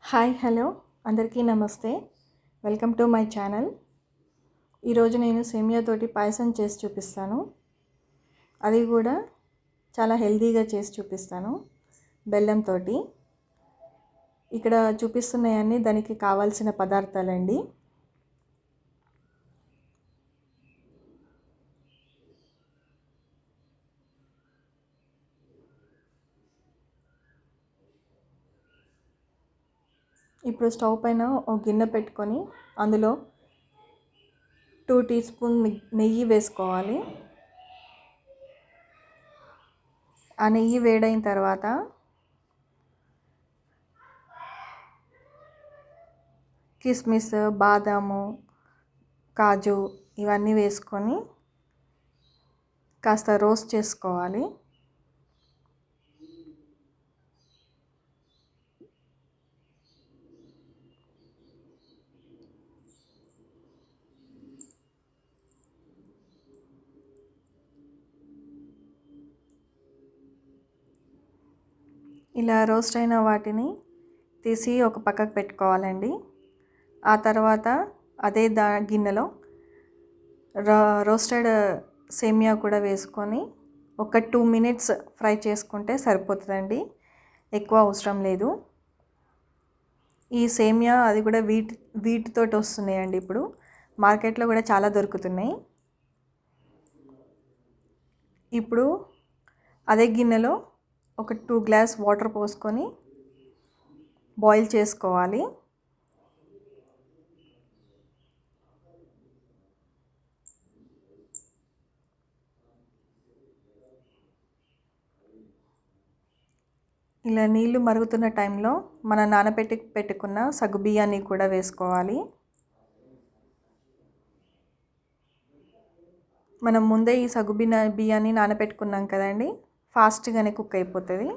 Hi hello అందరికీ నమస్తే. Welcome to my channel. ఈరోజు నేను సేమియా తోటి పాయసం చేసి చూపిస్తాను. అది కూడా చాలా హెల్తీగా చేసి చూపిస్తాను బెల్లంతో. ఇక్కడ చూపిస్తున్నాయన్నీ దానికి కావాల్సిన పదార్థాలండి. ఇప్పుడు స్టవ్ పైన ఒక గిన్నె పెట్టుకొని అందులో 2 టీ స్పూన్ నెయ్యి వేసుకోవాలి. ఆ నెయ్యి వేడైన తర్వాత కిస్మిస్, బాదాము, కాజు ఇవన్నీ వేసుకొని కాస్త రోస్ట్ చేసుకోవాలి. ఇలా రోస్ట్ అయిన వాటిని తీసి ఒక పక్కకు పెట్టుకోవాలండి. ఆ తర్వాత అదే గిన్నెలో రోస్టెడ్ సేమియా కూడా వేసుకొని ఒక 2 మినిట్స్ ఫ్రై చేసుకుంటే సరిపోతుందండి. ఎక్కువ అవసరం లేదు. ఈ సేమియా అది కూడా వీటితోటి వస్తున్నాయండి. ఇప్పుడు మార్కెట్లో కూడా చాలా దొరుకుతున్నాయి. ఇప్పుడు అదే గిన్నెలో ఒక 2 గ్లాస్ వాటర్ పోసుకొని బాయిల్ చేసుకోవాలి. ఇలా నీళ్లు మరుగుతున్న టైంలో మనం పెట్టుకున్న సగ్గుబియ్యాన్ని కూడా వేసుకోవాలి. మనం ముందే ఈ బియ్యాన్ని నానబెట్టుకున్నాం కదండి, ఫాస్ట్గానే కుక్ అయిపోతుంది.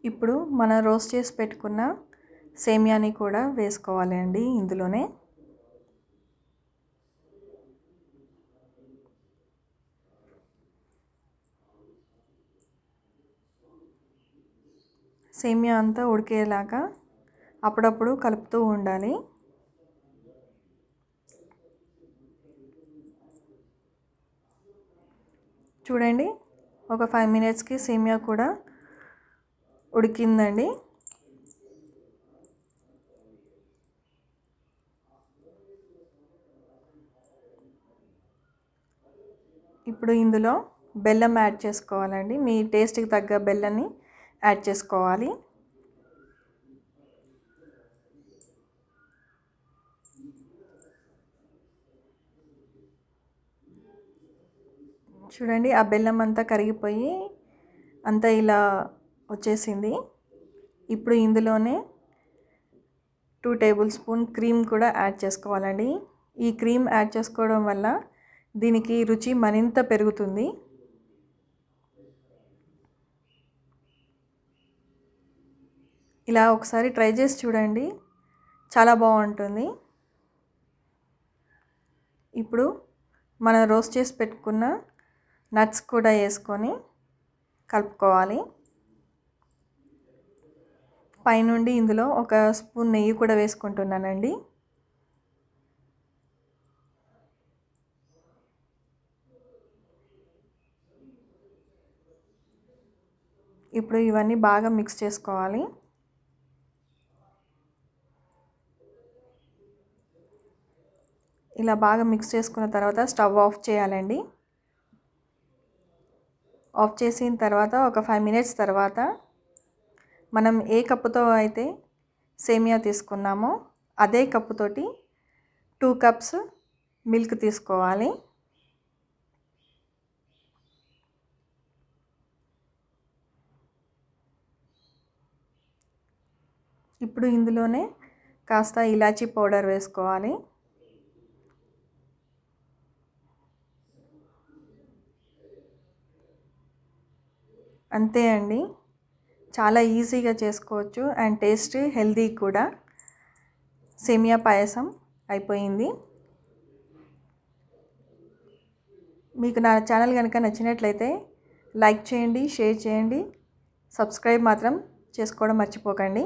ఇప్పుడు మనం రోస్ట్ చేసి పెట్టుకున్న సేమియాని కూడా వేసుకోవాలి అండి ఇందులోనే. సేమియా అంతా ఉడికేలాగా అప్పుడప్పుడు కలుపుతూ ఉండాలి. చూడండి, ఒక 5 మినిట్స్కి సేమియా కూడా ఉడికిందండి. ఇప్పుడు ఇందులో బెల్లం యాడ్ చేసుకోవాలండి. మీ టేస్ట్కి తగ్గ బెల్లాన్ని యాడ్ చేసుకోవాలి. చూడండి, ఆ బెల్లం అంతా కరిగిపోయి అంతా ఇలా వచ్చేసింది. ఇప్పుడు ఇందులోనే 2 టేబుల్ స్పూన్ క్రీమ్ కూడా యాడ్ చేసుకోవాలండి. ఈ క్రీమ్ యాడ్ చేసుకోవడం వల్ల దీనికి రుచి మరింత పెరుగుతుంది. ఇలా ఒకసారి ట్రై చేసి చూడండి, చాలా బాగుంటుంది. ఇప్పుడు మనం రోస్ట్ చేసి పెట్టుకున్న నట్స్ కూడా వేసుకొని కలుపుకోవాలి. పైనుండి ఇందులో ఒక స్పూన్ నెయ్యి కూడా వేసుకుంటున్నానండి. ఇప్పుడు ఇవన్నీ బాగా మిక్స్ చేసుకోవాలి. ఇలా బాగా మిక్స్ చేసుకున్న తర్వాత స్టవ్ ఆఫ్ చేయాలండి. ఆఫ్ చేసిన తర్వాత ఒక 5 మినిట్స్ తర్వాత మనం ఏ కప్పుతో అయితే సేమియా తీసుకున్నామో అదే కప్పుతోటి 2 కప్స్ మిల్క్ తీసుకోవాలి. ఇప్పుడు ఇందులోనే కాస్త ఇలాచీ పౌడర్ వేసుకోవాలి. అంతే అండి, చాలా ఈజీగా చేసుకోవచ్చు అండ్ టేస్ట్ హెల్దీ కూడా. సేమియా పాయసం అయిపోయింది. మీకు నా ఛానల్ కనుక నచ్చినట్లయితే లైక్ చేయండి, షేర్ చేయండి, సబ్స్క్రైబ్ మాత్రం చేసుకోవడం మర్చిపోకండి.